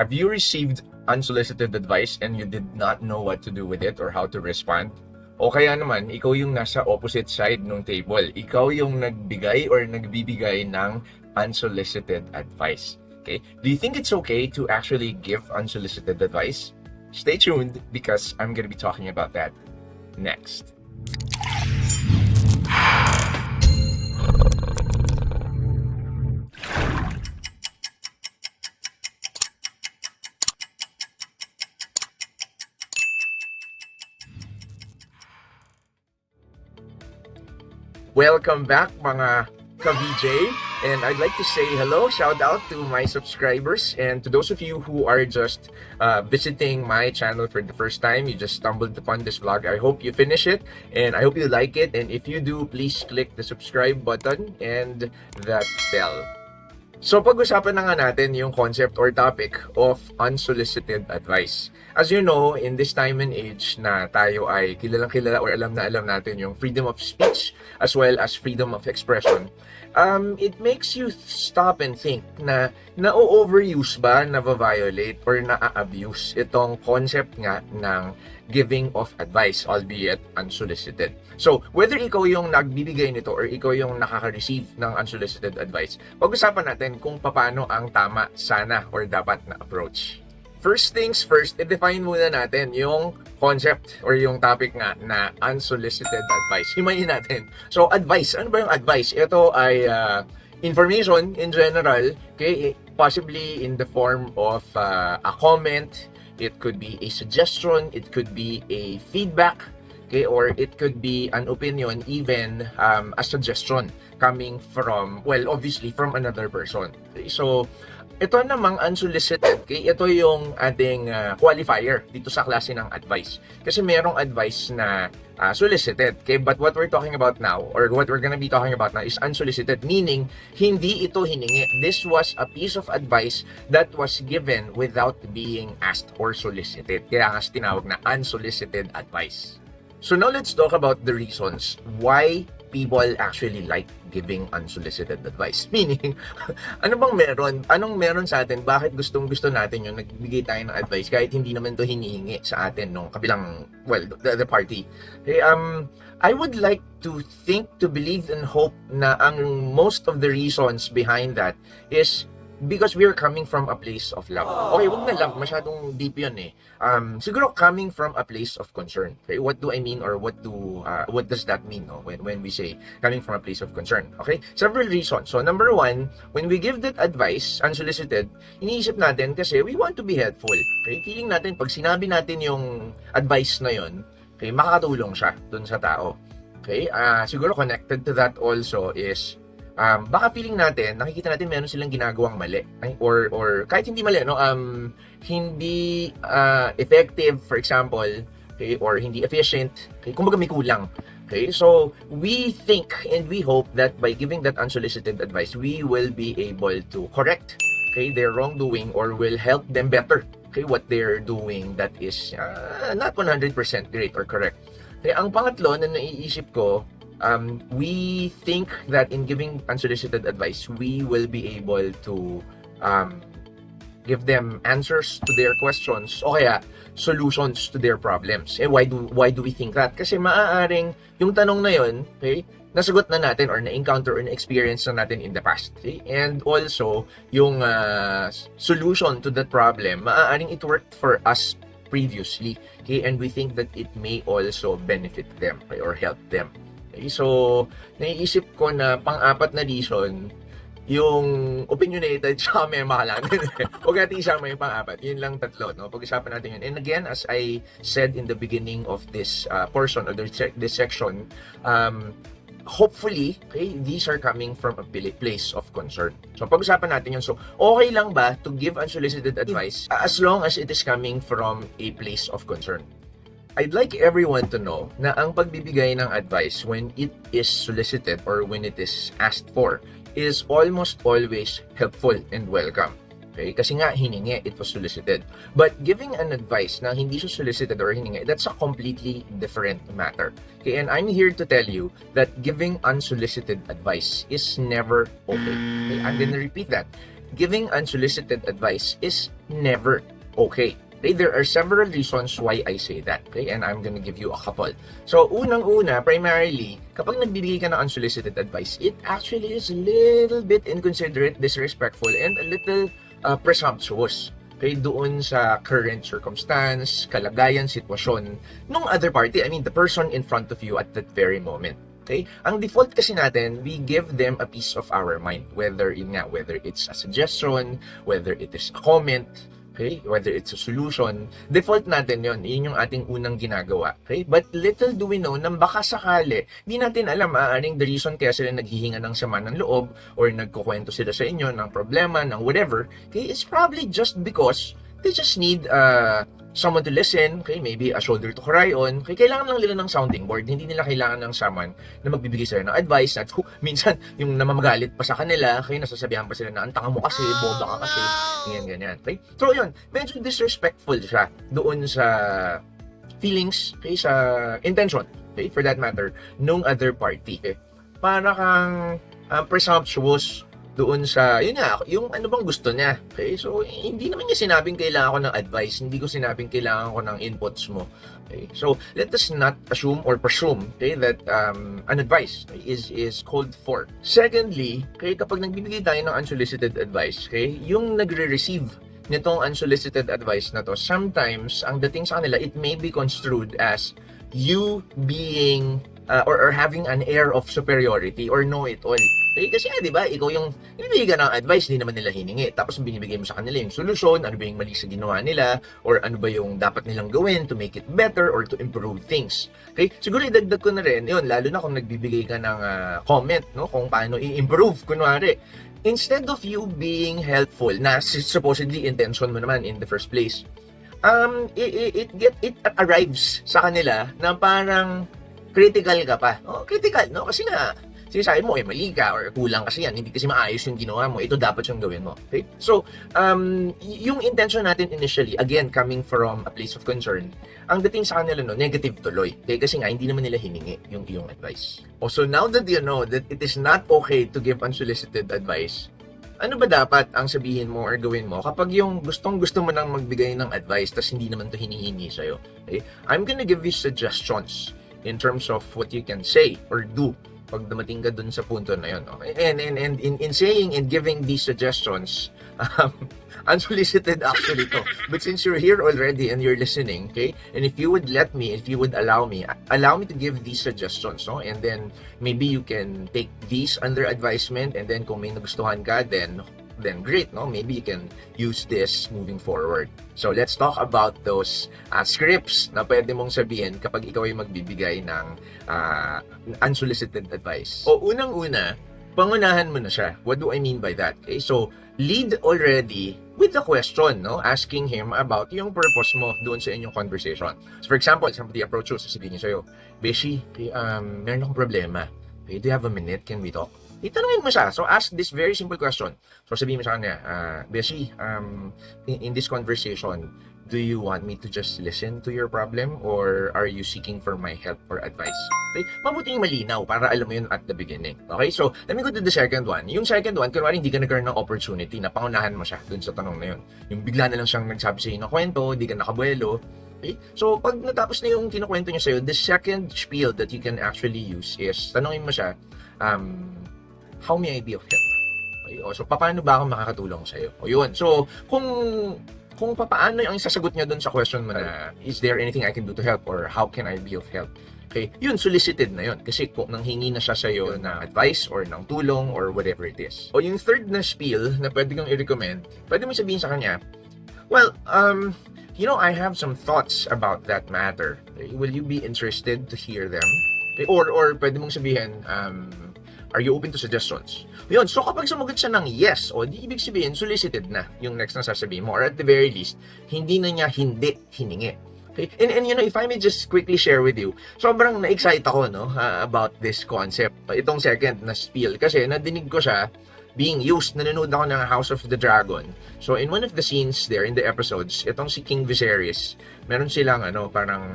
Have you received unsolicited advice and you did not know what to do with it or how to respond? O kaya naman, ikaw yung nasa opposite side ng table. Ikaw yung nagbigay or nagbibigay ng unsolicited advice. Okay? Do you think it's okay to actually give unsolicited advice? Stay tuned because I'm going to be talking about that next. Welcome back mga ka-VJ, and I'd like to say hello, shout out to my subscribers, and to those of you who are just visiting my channel for the first time, you just stumbled upon this vlog. I hope you finish it, and I hope you like it, and if you do, please click the subscribe button and that bell. So pag-usapan na nga natin yung concept or topic of unsolicited advice. As you know, in this time and age na tayo ay kilalang-kilala or alam na alam natin yung freedom of speech as well as freedom of expression, it makes you stop and think na na-overuse ba, na-violate or na-abuse itong concept nga ng giving of advice, albeit unsolicited. So, whether ikaw yung nagbibigay nito or ikaw yung nakaka-receive ng unsolicited advice, pag-usapan natin kung paano ang tama sana or dapat na approach. First things first, i-define muna natin yung concept or yung topic nga na unsolicited advice. Himayin natin. So, advice. Ano ba yung advice? Ito ay information in general, okay? Possibly in the form of a comment, it could be a suggestion, it could be a feedback, okay, or it could be an opinion, even a suggestion coming from, well, obviously from another person. Okay? So, ito namang unsolicited, okay, ito yung ating qualifier dito sa klase ng advice. Kasi merong advice na solicited, okay, but what we're talking about now, or what we're gonna be talking about now is unsolicited, meaning hindi ito hiningi. This was a piece of advice that was given without being asked or solicited. Kaya nga tinawag na unsolicited advice. So now let's talk about the reasons why people actually like giving unsolicited advice. Meaning, ano bang meron? Anong meron sa atin? Bakit gustong-gusto natin yung nagbigay tayo ng advice kahit hindi naman to hinihingi sa atin nung kabilang, well, the party? Okay, I would like to think, to believe and hope na ang most of the reasons behind that is because we're coming from a place of love. Okay, wag na love, masyadong deep yun eh. Siguro coming from a place of concern. Okay, what do I mean, or what does that mean, no? When we say coming from a place of concern? Okay, several reasons. So number one, when we give that advice unsolicited, iniisip natin kasi we want to be helpful. Okay, feeling natin pag sinabi natin yung advice na yun, okay, makakatulong siya dun sa tao. Okay, siguro connected to that also is baka feeling natin, nakikita natin meron silang ginagawang mali, or kahit hindi mali, no, hindi effective, for example, okay, or hindi efficient, okay, kumbaga may kulang. Okay, so we think and we hope that by giving that unsolicited advice, we will be able to correct, okay, their wrongdoing, or will help them better, okay, what they're doing that is not 100% great or correct. Okay, ang pangatlo na naiisip ko, we think that in giving unsolicited advice, we will be able to give them answers to their questions o kaya solutions to their problems. Why do we think that? Kasi maaaring yung tanong na yun, okay, nasagot na natin or na-encounter or na-experience na natin in the past. Okay? And also, yung solution to that problem, maaaring it worked for us previously. Okay? And we think that it may also benefit them, okay, or help them. Okay, so, naiisip ko na pang-apat na reason, yung opinionated tsaka mema lang. Huwag natin isama yung pang-apat. Yun lang tatlo, no? Pag-usapan natin yun. And again, as I said in the beginning of this portion or this section, hopefully, okay, these are coming from a place of concern. So, pag-usapan natin yun. So, okay lang ba to give unsolicited advice as long as it is coming from a place of concern? I'd like everyone to know na ang pagbibigay ng advice when it is solicited or when it is asked for is almost always helpful and welcome. Okay? Kasi nga hiningi, it was solicited. But giving an advice na hindi siya solicited or hiningi, that's a completely different matter. Okay? And I'm here to tell you that giving unsolicited advice is never okay. Okay? I'm gonna repeat that. Giving unsolicited advice is never okay. Okay, there are several reasons why I say that. Okay, and I'm gonna give you a couple. So, unang-una, primarily, kapag nagbibigay ka ng unsolicited advice, it actually is a little bit inconsiderate, disrespectful, and a little presumptuous. Okay, doon sa current circumstance, kalagayan, sitwasyon nung other party, I mean, the person in front of you at that very moment. Okay? Ang default kasi natin, we give them a piece of our mind. Whether it's a suggestion, whether it is a comment, okay? Whether it's a solution, default natin yun yung ating unang ginagawa. Okay? But little do we know na baka sakali, di natin alam, maaring the reason kaya sila naghihinga ng sama ng loob or nagkukwento sila sa inyo ng problema, ng whatever, okay? It's probably just because they just need someone to listen, okay? Maybe a shoulder to cry on. Okay? Kailangan lang nila ng sounding board. Hindi nila kailangan ng someone na magbibigay sila ng advice at minsan yung namamagalit pa sa kanila, okay? Nasasabihan pa sila na ang tanga mo kasi, boba ka kasi, ganyan. Okay? So yun, medyo disrespectful siya doon sa feelings, okay? Sa intention, okay? For that matter, nung other party. Okay? Para kang presumptuous doon sa, yun nga, yung ano bang gusto niya. Okay? So, hindi naman niya sinabing kailangan ko ng advice. Hindi ko sinabing kailangan ko ng inputs mo. Okay? So, let us not assume or presume, okay, that an advice is called for. Secondly, okay, kapag nagbibigay tayo ng unsolicited advice, okay, yung nagre-receive nitong unsolicited advice na to, sometimes, ang dating sa kanila, it may be construed as you being or having an air of superiority or know-it-all. Eh, kasi di ba, ikaw yung binibigay ka ng advice, hindi naman nila hiningi. Tapos binibigay mo sa kanila yung solusyon, ano ba yung mali sa ginawa nila, or ano ba yung dapat nilang gawin to make it better or to improve things. Okay? Siguro idagdag ko na rin, yun, lalo na kung nagbibigay ka ng comment, no, kung paano i-improve, kunwari. Instead of you being helpful, na supposedly intention mo naman in the first place, it arrives sa kanila na parang critical ka pa. Oh, critical, no? Kasi nga, sinasabi mo, mali ka or kulang kasi yan, hindi kasi maayos yung ginawa mo, ito dapat yung gawin mo. Okay? So, yung intention natin initially, again, coming from a place of concern, ang dating sa kanila, no, negative tuloy. Okay? Kasi nga, hindi naman nila hiningi yung iyong advice. Also, now that you know that it is not okay to give unsolicited advice, ano ba dapat ang sabihin mo or gawin mo kapag yung gustong-gusto mo nang magbigay ng advice tas hindi naman to hinihingi sa'yo? Okay? I'm gonna give you suggestions in terms of what you can say or do pag dumating ka dun sa punto na yun. Okay? And in saying and giving these suggestions, unsolicited actually to. But since you're here already and you're listening, okay? And if you would allow me to give these suggestions, no? And then maybe you can take these under advisement, and then kung may nagustuhan ka, then great, no? Maybe you can use this moving forward. So let's talk about those scripts na pwede mong sabihin kapag ikaw ay magbibigay ng unsolicited advice. O unang-una, pangunahan mo na siya. What do I mean by that? Okay, so lead already with the question, no? Asking him about yung purpose mo doon sa inyong conversation. So for example, somebody approach you, sasabihin niya sa'yo, Beshi, meron akong problema. Okay, do you have a minute? Can we talk? Itanungin mo siya. So, ask this very simple question. So, sabihin mo sa kanya, Beshi, in this conversation, do you want me to just listen to your problem or are you seeking for my help or advice? Okay? Mabuting malinaw para alam mo yun at the beginning. Okay? So, let me go to the second one. Yung second one, kunwari hindi ka nagkaroon ng opportunity na pangunahan mo siya dun sa tanong na yun. Yung bigla na lang siyang nagsabi sa'yo ng kwento, hindi ka nakabuelo. Okay? So, pag natapos na yung kinukwento niya sa'yo, the second spiel that you can actually use is, tanongin mo siya, how may I be of help? Okay, so, paano ba ako makakatulong sa'yo? O yun. So, kung paano yung sasagot niya dun sa question mo na, is there anything I can do to help? Or how can I be of help? Okay, yun, solicited na yun. Kasi kung nanghingi na siya sa'yo ng advice or ng tulong or whatever it is. O yung third na spiel na pwede kong i-recommend, pwede mo sabihin sa kanya, well, I have some thoughts about that matter. Okay, will you be interested to hear them? Okay, or pwede mong sabihin, are you open to suggestions? Yun, so kapag sumagot siya ng yes, o di ibig sabihin, solicited na yung next na sasabihin mo. Or at the very least, hindi na niya hindi hiningi. Okay? And if I may just quickly share with you, sobrang na-excite ako, no, about this concept. Itong second na spiel. Kasi nadinig ko siya being used. Nanonood ako ng House of the Dragon. So in one of the scenes there, in the episodes, itong si King Viserys, meron silang parang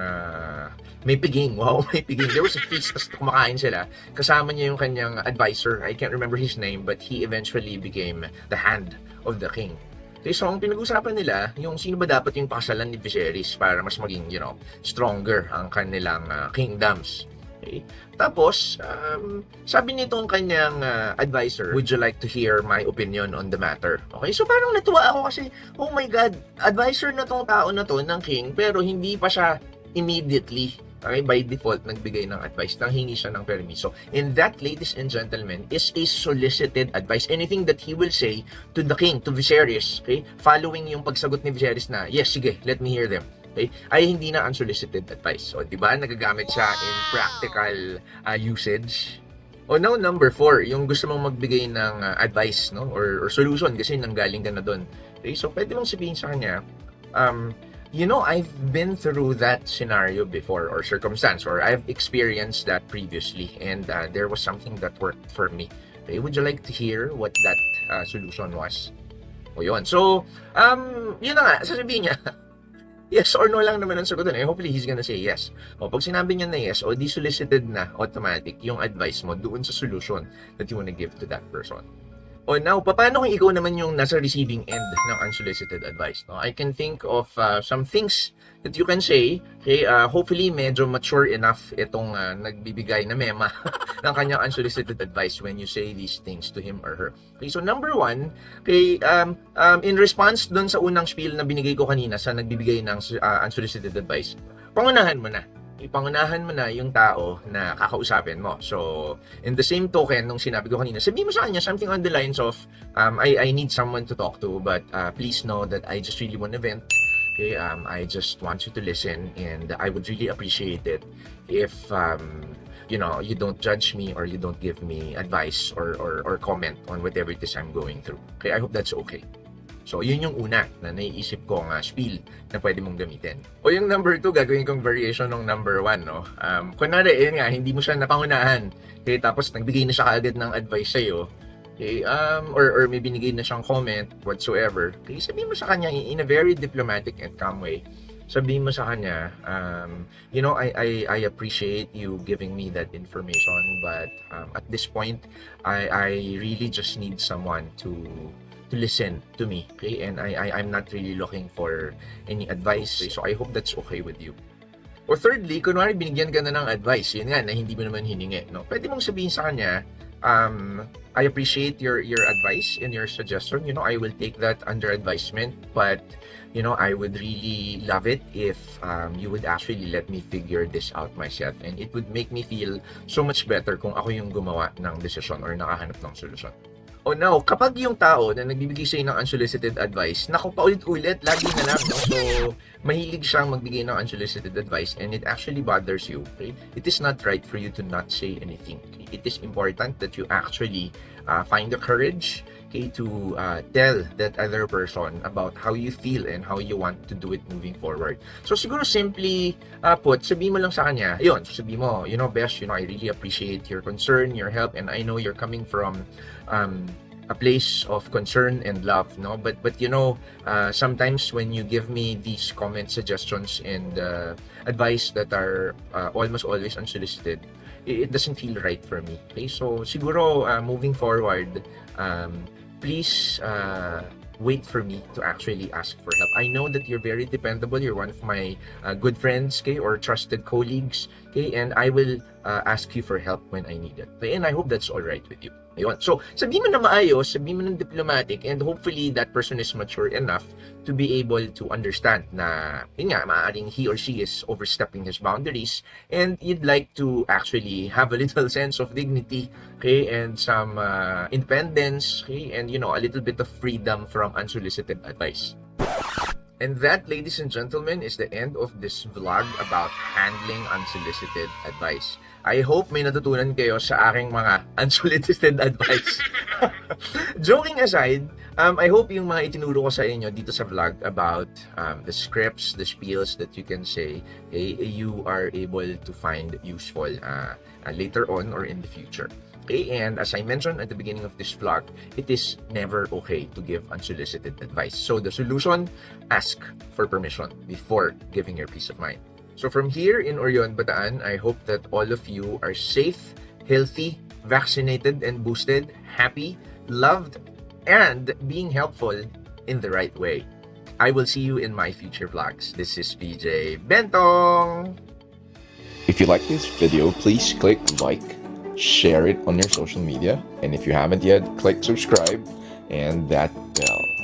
may piging. Wow, may piging. There was a feast, tapos kumakain sila. Kasama niya yung kanyang advisor. I can't remember his name, but he eventually became the hand of the king. Okay, so ang pinag-usapan nila, yung sino ba dapat yung pakasalan ni Viserys para mas maging, stronger ang kanilang kingdoms. Okay? Tapos, sabi nitong kanyang advisor, would you like to hear my opinion on the matter? Okay, so parang natuwa ako kasi, oh my God, advisor na tong tao na to ng king, pero hindi pa siya immediately, okay, by default, nagbigay ng advice, nanghingi siya ng permiso. And that, ladies and gentlemen, is a solicited advice. Anything that he will say to the king, to Viserys, okay, following yung pagsagot ni Viserys na, yes, sige, let me hear them, okay, ay hindi na unsolicited advice. So, di ba, nagagamit siya in practical usage. O now, number 4, yung gusto mong magbigay ng advice, no, or solution kasi nanggaling ka na doon. Okay, so pwede mong sabihin sa kanya, I've been through that scenario before or circumstance, or I've experienced that previously, and there was something that worked for me. Okay, would you like to hear what that solution was? O yun. So, yun na nga, sasabihin niya, yes or no lang naman ang sagutin. Hopefully, he's gonna say yes. O, pag sinabi niya na yes, o di solicited na, automatic, yung advice mo doon sa solution that you wanna give to that person. O now, paano kung ikaw naman yung nasa receiving end ng unsolicited advice? No? I can think of some things that you can say. Okay, hopefully, medyo mature enough itong nagbibigay na mema ng kanyang unsolicited advice when you say these things to him or her. Okay, so number 1, okay, in response dun sa unang spiel na binigay ko kanina sa nagbibigay ng unsolicited advice, pangunahan mo na. Ipangunahan mo na yung tao na kakausapin mo. So, in the same token, nung sinabi ko kanina, sabihin mo sa kanya something on the lines of, I need someone to talk to, but please know that I just really want to vent. Okay, I just want you to listen, and I would really appreciate it if, you don't judge me or you don't give me advice or comment on whatever it is I'm going through. Okay, I hope that's okay. So, yun yung una na naiisip kong spiel na pwede mong gamitin. O yung number 2, gagawin kong variation ng number 1, no? Kunwari, yun nga, hindi mo siya napangunahan. Okay, tapos nagbigay na siya kaagad ng advice sa'yo. Okay, or may binigay na siyang comment, whatsoever. Okay, sabihin mo sa kanya in a very diplomatic and calm way. Sabihin mo sa kanya, I appreciate you giving me that information, but at this point, I really just need someone to listen to me, okay? And I'm not really looking for any advice, okay? So I hope that's okay with you. Or thirdly, kunwari binigyan ka na ng advice, yun nga, na hindi mo naman hiningi, no? Pwede mong sabihin sa kanya, I appreciate your advice and your suggestion. I will take that under advisement, but I would really love it if you would actually let me figure this out myself, and it would make me feel so much better kung ako yung gumawa ng desisyon or nakahanap ng solusyon. O now, kapag yung tao na nagbibigay sa'yo ng unsolicited advice, naku, paulit-ulit, lagi na lang, no? So, mahilig siyang magbigay ng unsolicited advice and it actually bothers you, okay? It is not right for you to not say anything. Okay? It is important that you actually find the courage, okay, to tell that other person about how you feel and how you want to do it moving forward. So, siguro simply sabihin mo lang sa kanya, yun, sabihin mo, Besh, I really appreciate your concern, your help, and I know you're coming from a place of concern and love, no? But sometimes when you give me these comments, suggestions, and advice that are almost always unsolicited, it doesn't feel right for me. Okay, so siguro moving forward, please wait for me to actually ask for help. I know that you're very dependable. You're one of my good friends, okay, or trusted colleagues, okay, and I will ask you for help when I need it. Okay, and I hope that's all right with you. Ayun. So, sabihin mo na maayos, sabihin mo ng diplomatic, and hopefully that person is mature enough to be able to understand na, yun nga, maaaring he or she is overstepping his boundaries, and you'd like to actually have a little sense of dignity, okay, and some independence, okay, and, a little bit of freedom from unsolicited advice. And that, ladies and gentlemen, is the end of this vlog about handling unsolicited advice. I hope may natutunan kayo sa aking mga unsolicited advice. Joking aside, I hope yung mga itinuro ko sa inyo dito sa vlog about the scripts, the spiels that you can say, you are able to find useful later on or in the future. Okay, and as I mentioned at the beginning of this vlog, it is never okay to give unsolicited advice. So the solution, ask for permission before giving your peace of mind. So from here in 𝗟𝗏𝗏𝗲, I hope that all of you are safe, healthy, vaccinated and boosted, happy, loved, and being helpful in the right way. I will see you in my future vlogs. This is PJ Bentong! If you like this video, please click like, share it on your social media, and if you haven't yet, click subscribe and that bell.